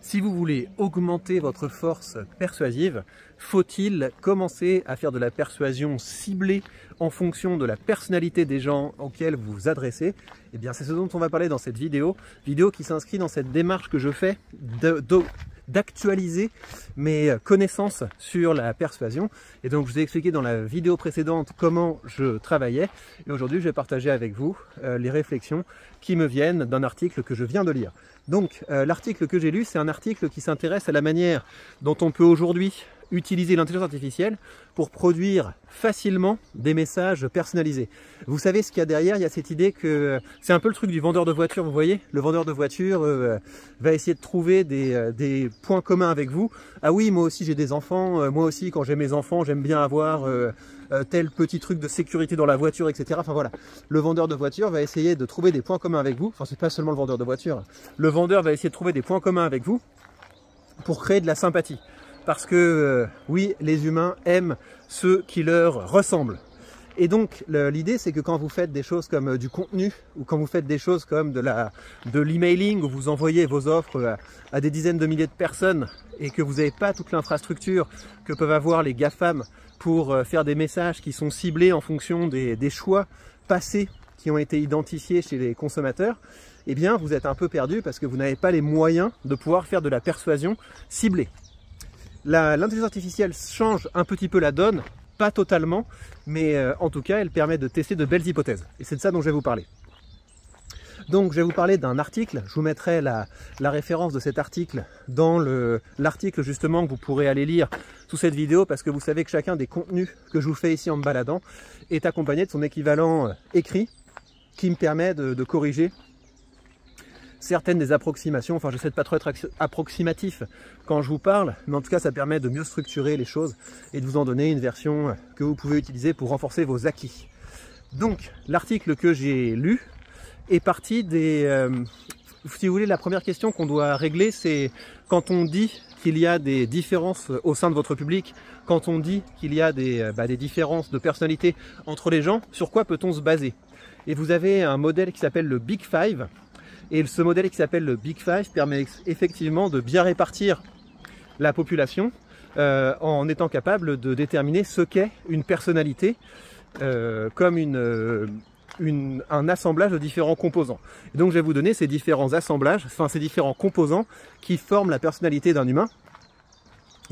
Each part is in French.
Si vous voulez augmenter votre force persuasive, faut-il commencer à faire de la persuasion ciblée en fonction de la personnalité des gens auxquels vous vous adressez? Eh bien, c'est ce dont on va parler dans cette vidéo qui s'inscrit dans cette démarche que je fais d'actualiser mes connaissances sur la persuasion. Et donc, je vous ai expliqué dans la vidéo précédente comment je travaillais. Et aujourd'hui, je vais partager avec vous les réflexions qui me viennent d'un article que je viens de lire. Donc, l'article que j'ai lu, c'est un article qui s'intéresse à la manière dont on peut aujourd'hui utiliser l'intelligence artificielle pour produire facilement des messages personnalisés. Vous savez ce qu'il y a derrière? Il y a cette idée que c'est un peu le truc du vendeur de voiture, vous voyez? Le vendeur de voiture va essayer de trouver des points communs avec vous. Ah oui, moi aussi j'ai des enfants, moi aussi quand j'ai mes enfants, j'aime bien avoir tel petit truc de sécurité dans la voiture, etc. Enfin voilà, le vendeur de voiture va essayer de trouver des points communs avec vous. Enfin, c'est pas seulement le vendeur de voiture. Le vendeur va essayer de trouver des points communs avec vous pour créer de la sympathie. Parce que oui, les humains aiment ceux qui leur ressemblent. Et donc l'idée, c'est que quand vous faites des choses comme du contenu, ou quand vous faites des choses comme de l'emailing, où vous envoyez vos offres à des dizaines de milliers de personnes, et que vous n'avez pas toute l'infrastructure que peuvent avoir les GAFAM pour faire des messages qui sont ciblés en fonction des choix passés qui ont été identifiés chez les consommateurs, eh bien vous êtes un peu perdu parce que vous n'avez pas les moyens de pouvoir faire de la persuasion ciblée. L'intelligence artificielle change un petit peu la donne, pas totalement, mais en tout cas elle permet de tester de belles hypothèses. Et c'est de ça dont je vais vous parler. Donc je vais vous parler d'un article, je vous mettrai la référence de cet article dans l'article justement que vous pourrez aller lire sous cette vidéo, parce que vous savez que chacun des contenus que je vous fais ici en me baladant est accompagné de son équivalent écrit qui me permet de corriger certaines des approximations. Enfin, j'essaie de pas trop être approximatif quand je vous parle, mais en tout cas ça permet de mieux structurer les choses et de vous en donner une version que vous pouvez utiliser pour renforcer vos acquis. Donc l'article que j'ai lu est parti si vous voulez, la première question qu'on doit régler, c'est quand on dit qu'il y a des différences au sein de votre public, quand on dit qu'il y a des différences de personnalité entre les gens, sur quoi peut-on se baser? Et vous avez un modèle qui s'appelle le Big Five. Et ce modèle qui s'appelle le Big Five permet effectivement de bien répartir la population en étant capable de déterminer ce qu'est une personnalité comme un assemblage de différents composants. Et donc je vais vous donner ces différents assemblages, enfin ces différents composants qui forment la personnalité d'un humain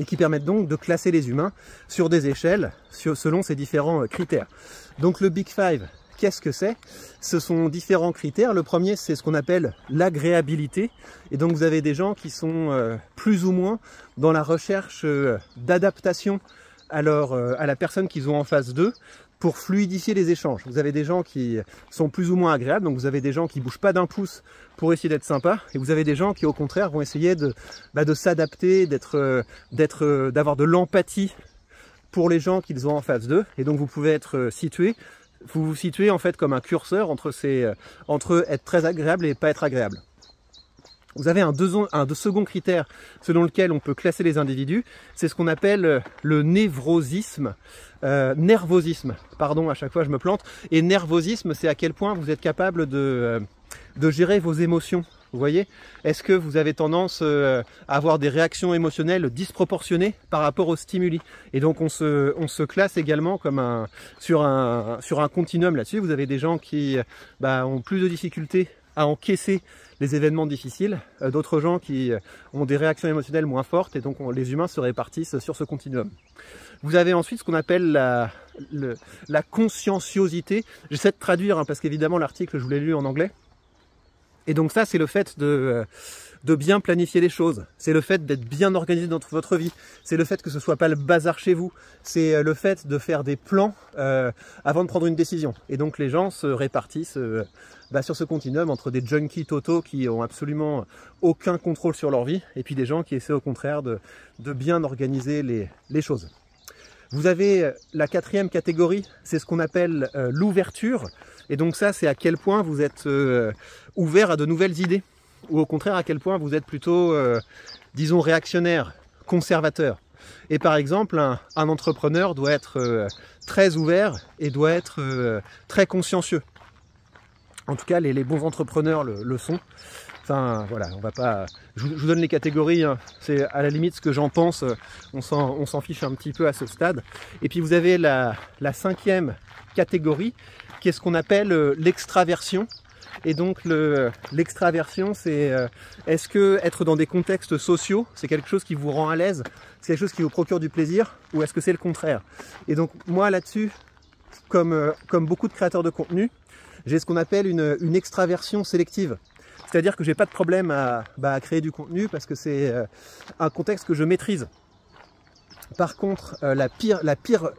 et qui permettent donc de classer les humains sur des échelles selon ces différents critères. Donc le Big Five, qu'est-ce que c'est? Ce sont différents critères. Le premier, c'est ce qu'on appelle l'agréabilité. Et donc, vous avez des gens qui sont plus ou moins dans la recherche d'adaptation à la personne qu'ils ont en face d'eux pour fluidifier les échanges. Vous avez des gens qui sont plus ou moins agréables. Donc, vous avez des gens qui ne bougent pas d'un pouce pour essayer d'être sympa. Et vous avez des gens qui, au contraire, vont essayer de s'adapter, d'avoir de l'empathie pour les gens qu'ils ont en face d'eux. Et donc, vous pouvez être situé. Vous vous situez en fait comme un curseur entre être très agréable et pas être agréable. Vous avez un second critère selon lequel on peut classer les individus, c'est ce qu'on appelle le nervosisme, pardon, à chaque fois je me plante, et nervosisme, c'est à quel point vous êtes capable de gérer vos émotions. Vous voyez, est-ce que vous avez tendance à avoir des réactions émotionnelles disproportionnées par rapport aux stimuli? Et donc on se classe également comme sur un continuum là-dessus. Vous avez des gens qui ont plus de difficultés à encaisser les événements difficiles, d'autres gens qui ont des réactions émotionnelles moins fortes, et donc les humains se répartissent sur ce continuum. Vous avez ensuite ce qu'on appelle la conscienciosité. J'essaie de traduire parce qu'évidemment l'article je vous l'ai lu en anglais. Et donc ça, c'est le fait de bien planifier les choses. C'est le fait d'être bien organisé dans votre vie. C'est le fait que ce soit pas le bazar chez vous. C'est le fait de faire des plans avant de prendre une décision. Et donc les gens se répartissent sur ce continuum entre des junkies totaux qui ont absolument aucun contrôle sur leur vie, et puis des gens qui essaient au contraire de bien organiser les choses. Vous avez la quatrième catégorie, c'est ce qu'on appelle l'ouverture. Et donc ça, c'est à quel point vous êtes ouvert à de nouvelles idées, ou au contraire à quel point vous êtes plutôt, disons, réactionnaire, conservateur. Et par exemple, un entrepreneur doit être très ouvert et doit être très consciencieux. En tout cas, les bons entrepreneurs le sont. Enfin voilà, on va pas. Je vous donne les catégories, hein. C'est à la limite ce que j'en pense, on s'en fiche un petit peu à ce stade. Et puis vous avez la 5e catégorie, qui est ce qu'on appelle l'extraversion. Et donc l'extraversion, c'est est-ce que être dans des contextes sociaux, c'est quelque chose qui vous rend à l'aise, c'est quelque chose qui vous procure du plaisir, ou est-ce que c'est le contraire? Et donc moi là-dessus, comme beaucoup de créateurs de contenu, j'ai ce qu'on appelle une extraversion sélective. C'est-à-dire que j'ai pas de problème à créer du contenu parce que c'est un contexte que je maîtrise. Par contre, la pire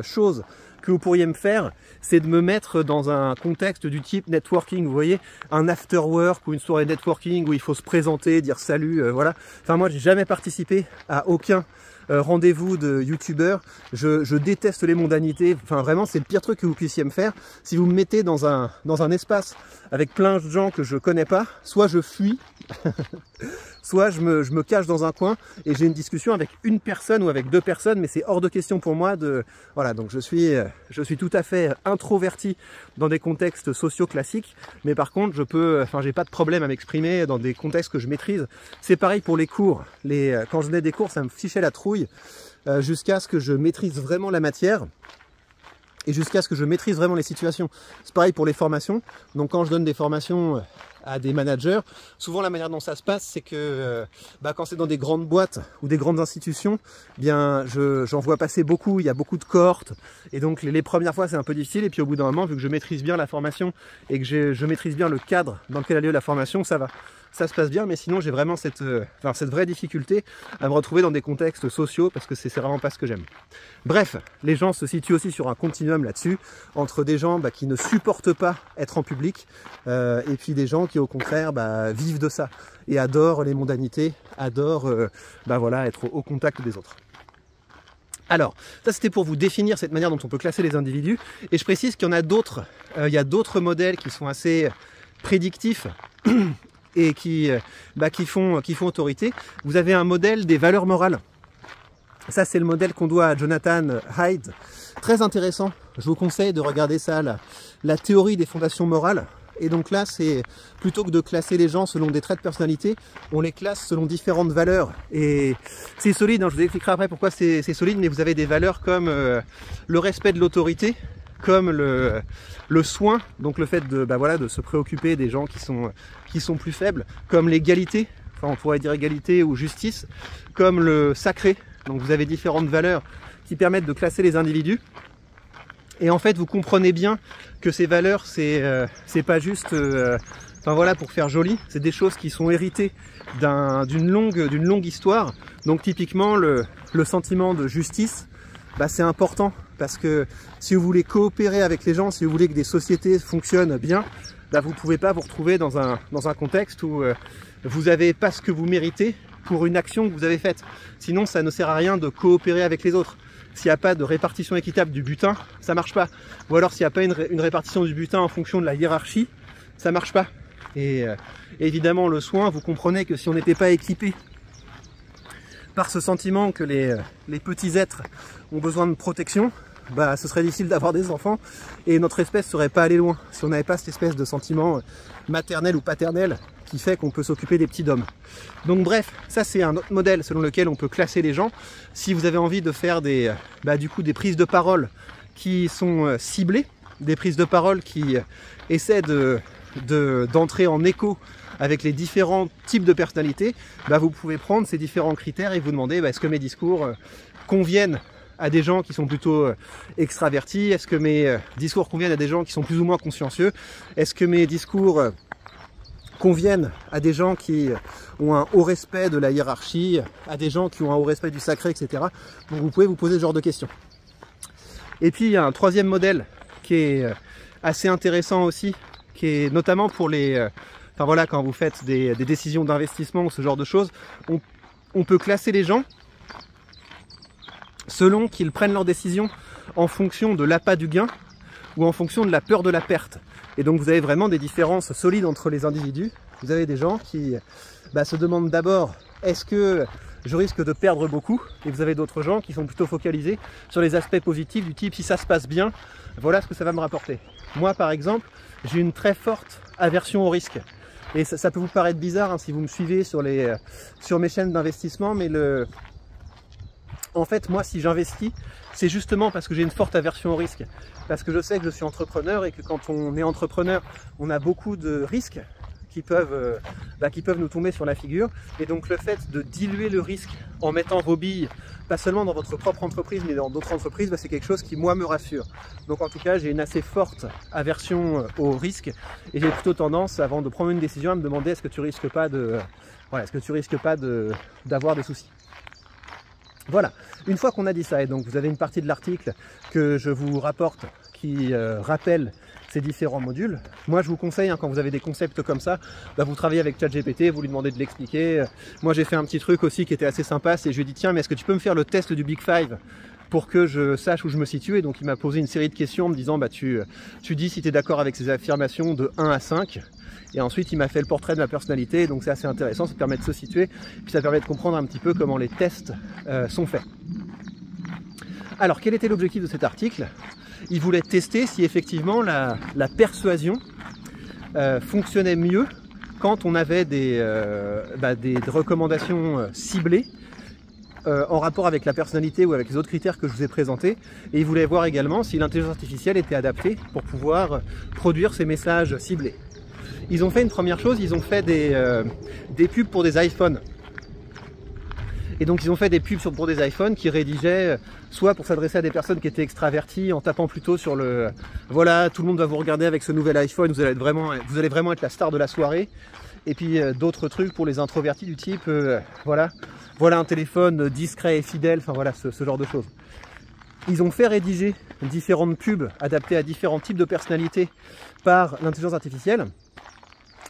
chose que vous pourriez me faire, c'est de me mettre dans un contexte du type networking, vous voyez, un after work ou une soirée networking où il faut se présenter, dire salut, voilà. Enfin moi, j'ai jamais participé à aucun rendez-vous de youtubeur. Je déteste les mondanités. Enfin vraiment, c'est le pire truc que vous puissiez me faire. Si vous me mettez dans un espace avec plein de gens que je connais pas, soit je fuis, soit je me cache dans un coin et j'ai une discussion avec une personne ou avec 2 personnes, mais c'est hors de question pour moi de... Voilà, donc je suis tout à fait introverti dans des contextes sociaux classiques, mais par contre, j'ai pas de problème à m'exprimer dans des contextes que je maîtrise. C'est pareil pour les cours. Quand je donnais des cours, ça me fichait la trouille jusqu'à ce que je maîtrise vraiment la matière. Et jusqu'à ce que je maîtrise vraiment les situations. C'est pareil pour les formations. Donc quand je donne des formations à des managers, souvent la manière dont ça se passe, c'est que quand c'est dans des grandes boîtes ou des grandes institutions, bien j'en vois passer beaucoup, il y a beaucoup de cohortes, et donc les premières fois c'est un peu difficile, et puis au bout d'un moment, vu que je maîtrise bien la formation et que je maîtrise bien le cadre dans lequel a lieu la formation, ça va. Ça se passe bien, mais sinon j'ai vraiment cette vraie difficulté à me retrouver dans des contextes sociaux parce que c'est vraiment pas ce que j'aime. Bref, les gens se situent aussi sur un continuum là-dessus, entre des gens qui ne supportent pas être en public et puis des gens qui au contraire vivent de ça et adorent les mondanités, adorent être au contact des autres. Alors, ça c'était pour vous définir cette manière dont on peut classer les individus, et je précise qu'il y en a d'autres. Il y a d'autres modèles qui sont assez prédictifs et qui font autorité. Vous avez un modèle des valeurs morales. Ça, c'est le modèle qu'on doit à Jonathan Haidt. Très intéressant. Je vous conseille de regarder ça, la théorie des fondations morales. Et donc là, c'est plutôt que de classer les gens selon des traits de personnalité, on les classe selon différentes valeurs. Et c'est solide, hein, je vous expliquerai après pourquoi c'est solide, mais vous avez des valeurs comme le respect de l'autorité, comme le soin, donc le fait de se préoccuper des gens qui sont plus faibles, comme l'égalité, enfin on pourrait dire égalité ou justice, comme le sacré. Donc vous avez différentes valeurs qui permettent de classer les individus. Et en fait, vous comprenez bien que ces valeurs, c'est pas juste pour faire joli, c'est des choses qui sont héritées d'une longue histoire. Donc typiquement, le sentiment de justice, c'est important parce que si vous voulez coopérer avec les gens, si vous voulez que des sociétés fonctionnent bien, vous ne pouvez pas vous retrouver dans un contexte où vous n'avez pas ce que vous méritez pour une action que vous avez faite. Sinon, ça ne sert à rien de coopérer avec les autres. S'il n'y a pas de répartition équitable du butin, ça marche pas. Ou alors s'il n'y a pas une répartition du butin en fonction de la hiérarchie, ça marche pas. Et évidemment, le soin, vous comprenez que si on n'était pas équipé par ce sentiment que les petits êtres ont besoin de protection, ce serait difficile d'avoir des enfants et notre espèce ne serait pas allée loin si on n'avait pas cette espèce de sentiment maternel ou paternel qui fait qu'on peut s'occuper des petits dômes. Donc bref, ça c'est un autre modèle selon lequel on peut classer les gens. Si vous avez envie de faire des prises de parole qui sont ciblées, des prises de parole qui essaient d'entrer en écho avec les différents types de personnalités, vous pouvez prendre ces différents critères et vous demander est-ce que mes discours conviennent à des gens qui sont plutôt extravertis? Est-ce que mes discours conviennent à des gens qui sont plus ou moins consciencieux? Est-ce que mes discours conviennent à des gens qui ont un haut respect de la hiérarchie, à des gens qui ont un haut respect du sacré, etc. Donc vous pouvez vous poser ce genre de questions. Et puis il y a un troisième modèle qui est assez intéressant aussi, qui est notamment pour quand vous faites des décisions d'investissement ou ce genre de choses, on peut classer les gens selon qu'ils prennent leurs décisions en fonction de l'appât du gain ou en fonction de la peur de la perte. Et donc vous avez vraiment des différences solides entre les individus. Vous avez des gens qui se demandent d'abord est-ce que je risque de perdre beaucoup, et vous avez d'autres gens qui sont plutôt focalisés sur les aspects positifs du type si ça se passe bien, voilà ce que ça va me rapporter. Moi par exemple, j'ai une très forte aversion au risque. Et ça peut vous paraître bizarre hein, si vous me suivez sur mes chaînes d'investissement, mais en fait, moi, si j'investis, c'est justement parce que j'ai une forte aversion au risque. Parce que je sais que je suis entrepreneur et que quand on est entrepreneur, on a beaucoup de risques qui peuvent nous tomber sur la figure. Et donc le fait de diluer le risque en mettant vos billes, pas seulement dans votre propre entreprise, mais dans d'autres entreprises, c'est quelque chose qui, moi, me rassure. Donc en tout cas, j'ai une assez forte aversion au risque et j'ai plutôt tendance, avant de prendre une décision, à me demander est-ce que tu risques pas d'avoir des soucis. Voilà, une fois qu'on a dit ça, et donc vous avez une partie de l'article que je vous rapporte qui rappelle ces différents modules. Moi je vous conseille, hein, quand vous avez des concepts comme ça, vous travaillez avec ChatGPT, vous lui demandez de l'expliquer. Moi j'ai fait un petit truc aussi qui était assez sympa, c'est je lui ai dit tiens mais est-ce que tu peux me faire le test du Big Five pour que je sache où je me situe, et donc il m'a posé une série de questions en me disant tu dis si tu es d'accord avec ces affirmations de 1 à 5. Et ensuite il m'a fait le portrait de ma personnalité, donc c'est assez intéressant, ça permet de se situer, puis ça permet de comprendre un petit peu comment les tests sont faits. Alors quel était l'objectif de cet article? Il voulait tester si effectivement la persuasion fonctionnait mieux quand on avait des recommandations ciblées en rapport avec la personnalité ou avec les autres critères que je vous ai présentés. Et il voulait voir également si l'intelligence artificielle était adaptée pour pouvoir produire ces messages ciblés. Ils ont fait une première chose, ils ont fait des pubs pour des iPhones. Et donc ils ont fait des pubs pour des iPhones qui rédigeaient soit pour s'adresser à des personnes qui étaient extraverties en tapant plutôt sur le voilà, tout le monde va vous regarder avec ce nouvel iPhone, vous allez vraiment être la star de la soirée. Et puis d'autres trucs pour les introvertis du type voilà un téléphone discret et fidèle, enfin voilà ce genre de choses. Ils ont fait rédiger différentes pubs adaptées à différents types de personnalités par l'intelligence artificielle.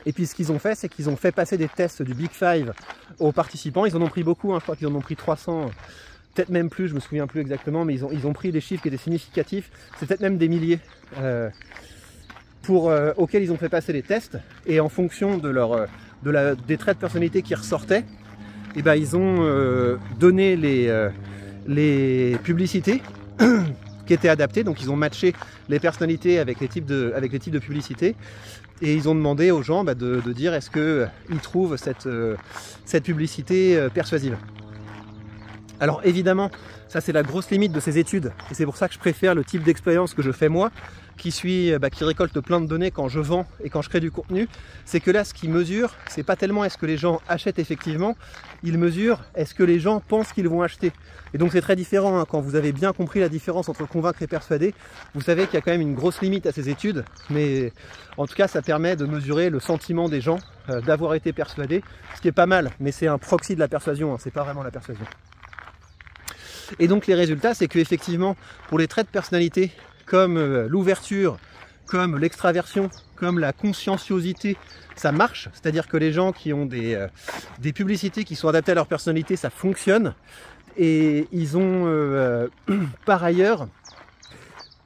Et puis ce qu'ils ont fait, c'est qu'ils ont fait passer des tests du Big Five aux participants. Ils en ont pris beaucoup, hein, je crois qu'ils en ont pris 300, peut-être même plus, je me souviens plus exactement, mais ils ont pris des chiffres qui étaient significatifs, c'est peut-être même des milliers, auxquels ils ont fait passer les tests. Et en fonction des traits de personnalité qui ressortaient, et ils ont donné les publicités qui étaient adaptées. Donc ils ont matché les personnalités avec les types de publicités. Et ils ont demandé aux gens de dire est-ce qu'ils trouvent cette publicité persuasive. Alors évidemment, ça c'est la grosse limite de ces études, et c'est pour ça que je préfère le type d'expérience que je fais moi, qui récolte plein de données quand je vends et quand je crée du contenu. C'est que là, ce qui mesure, c'est pas tellement est-ce que les gens achètent effectivement, il mesure est-ce que les gens pensent qu'ils vont acheter. Et donc c'est très différent, hein. Quand vous avez bien compris la différence entre convaincre et persuader, vous savez qu'il y a quand même une grosse limite à ces études, mais en tout cas ça permet de mesurer le sentiment des gens d'avoir été persuadés, ce qui est pas mal, mais c'est un proxy de la persuasion, hein. C'est pas vraiment la persuasion. Et donc les résultats, c'est qu'effectivement, pour les traits de personnalité, comme l'ouverture, comme l'extraversion, comme la conscienciosité, ça marche. C'est-à-dire que les gens qui ont des publicités qui sont adaptées à leur personnalité, ça fonctionne. Et ils ont par ailleurs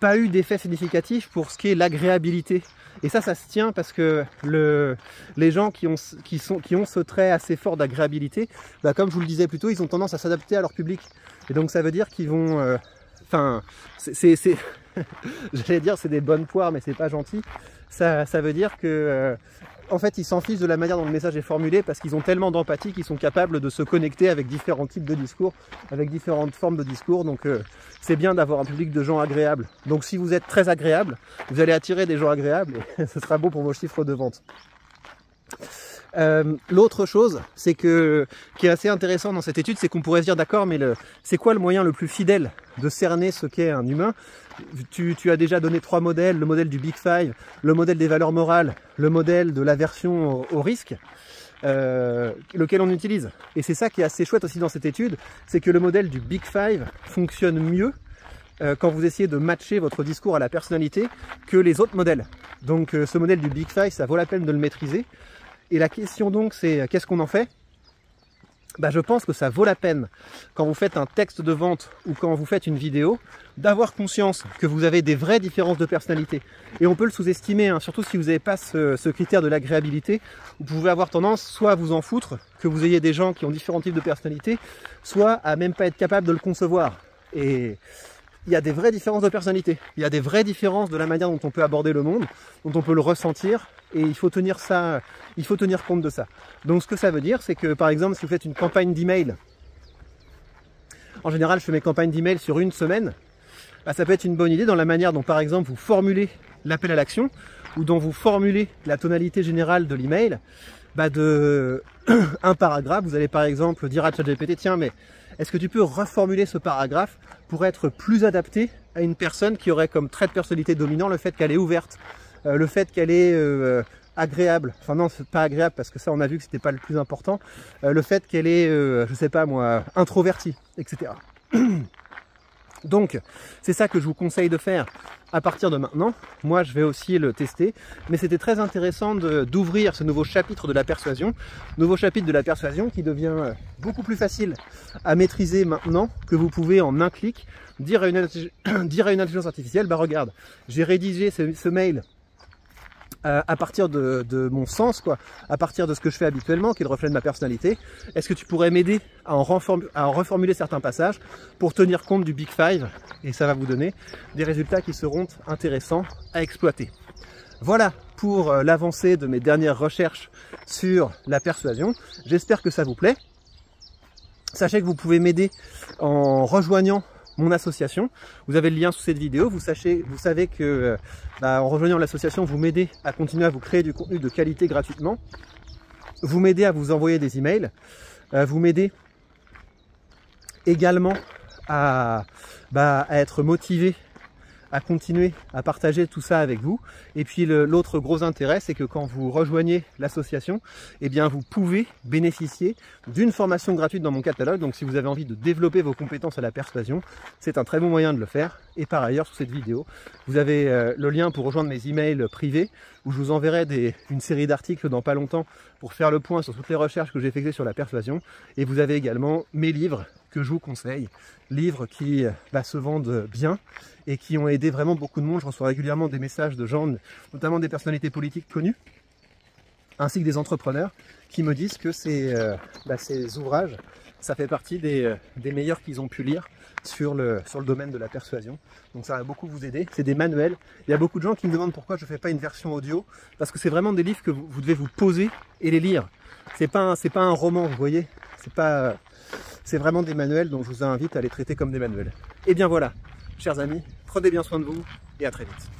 pas eu d'effet significatif pour ce qui est l'agréabilité. Et ça se tient parce que les gens qui ont ce trait assez fort d'agréabilité, comme je vous le disais plus tôt, ils ont tendance à s'adapter à leur public. Et donc ça veut dire qu'ils vont... j'allais dire c'est des bonnes poires, mais c'est pas gentil. Ça veut dire que en fait ils s'en fichent de la manière dont le message est formulé, parce qu'ils ont tellement d'empathie qu'ils sont capables de se connecter avec différents types de discours, avec différentes formes de discours. Donc c'est bien d'avoir un public de gens agréables. Donc si vous êtes très agréable, vous allez attirer des gens agréables et ce sera bon pour vos chiffres de vente. L'autre chose, c'est qui est assez intéressant dans cette étude, c'est qu'on pourrait se dire d'accord, mais c'est quoi le moyen le plus fidèle de cerner ce qu'est un humain? Tu as déjà donné 3 modèles, le modèle du Big Five, le modèle des valeurs morales, le modèle de l'aversion au risque, lequel on utilise. Et c'est ça qui est assez chouette aussi dans cette étude, c'est que le modèle du Big Five fonctionne mieux quand vous essayez de matcher votre discours à la personnalité que les autres modèles. Donc ce modèle du Big Five, ça vaut la peine de le maîtriser. Et la question donc c'est qu'est-ce qu'on en fait? Je pense que ça vaut la peine, quand vous faites un texte de vente ou quand vous faites une vidéo, d'avoir conscience que vous avez des vraies différences de personnalité. Et on peut le sous-estimer, hein, surtout si vous n'avez pas ce critère de l'agréabilité. Vous pouvez avoir tendance soit à vous en foutre, que vous ayez des gens qui ont différents types de personnalités, soit à même pas être capable de le concevoir. Et il y a des vraies différences de personnalité. Il y a des vraies différences de la manière dont on peut aborder le monde, dont on peut le ressentir. et il faut tenir compte de ça. Donc ce que ça veut dire, c'est que par exemple, si vous faites une campagne d'email, en général je fais mes campagnes d'email sur une semaine, bah, ça peut être une bonne idée dans la manière dont par exemple vous formulez l'appel à l'action, ou dont vous formulez la tonalité générale de l'email, bah de un paragraphe, vous allez par exemple dire à ChatGPT, tiens mais est-ce que tu peux reformuler ce paragraphe pour être plus adapté à une personne qui aurait comme trait de personnalité dominant le fait qu'elle est ouverte, le fait qu'elle est agréable, enfin non c'est pas agréable parce que ça on a vu que c'était pas le plus important, le fait qu'elle est, je sais pas moi, introvertie, etc. Donc c'est ça que je vous conseille de faire à partir de maintenant. Moi je vais aussi le tester, mais c'était très intéressant d'ouvrir ce nouveau chapitre de la persuasion, qui devient beaucoup plus facile à maîtriser maintenant, que vous pouvez en un clic dire à une intelligence artificielle, bah regarde, j'ai rédigé ce mail à partir de mon sens, quoi, à partir de ce que je fais habituellement, qui est le reflet de ma personnalité. Est-ce que tu pourrais m'aider à en reformuler certains passages pour tenir compte du Big Five? Et ça va vous donner des résultats qui seront intéressants à exploiter. Voilà pour l'avancée de mes dernières recherches sur la persuasion. J'espère que ça vous plaît. Sachez que vous pouvez m'aider en rejoignant mon association. Vous avez le lien sous cette vidéo. Vous savez que en rejoignant l'association, vous m'aidez à continuer à vous créer du contenu de qualité gratuitement. Vous m'aidez à vous envoyer des emails. Vous m'aidez également à être motivé à continuer à partager tout ça avec vous. Et puis l'autre gros intérêt, c'est que quand vous rejoignez l'association, eh bien vous pouvez bénéficier d'une formation gratuite dans mon catalogue. Donc si vous avez envie de développer vos compétences à la persuasion, c'est un très bon moyen de le faire. Et par ailleurs, sous cette vidéo, vous avez le lien pour rejoindre mes emails privés, où je vous enverrai une série d'articles dans pas longtemps pour faire le point sur toutes les recherches que j'ai effectuées sur la persuasion. Et vous avez également mes livres que je vous conseille, livres qui se vendent bien et qui ont aidé vraiment beaucoup de monde. Je reçois régulièrement des messages de gens, notamment des personnalités politiques connues, ainsi que des entrepreneurs, qui me disent que ces ouvrages, ça fait partie des meilleurs qu'ils ont pu lire sur le domaine de la persuasion. Donc ça va beaucoup vous aider. C'est des manuels. Il y a beaucoup de gens qui me demandent pourquoi je ne fais pas une version audio, parce que c'est vraiment des livres que vous devez vous poser et les lire. C'est pas un roman, vous voyez. C'est vraiment des manuels, donc je vous invite à les traiter comme des manuels. Et bien voilà, chers amis, prenez bien soin de vous et à très vite.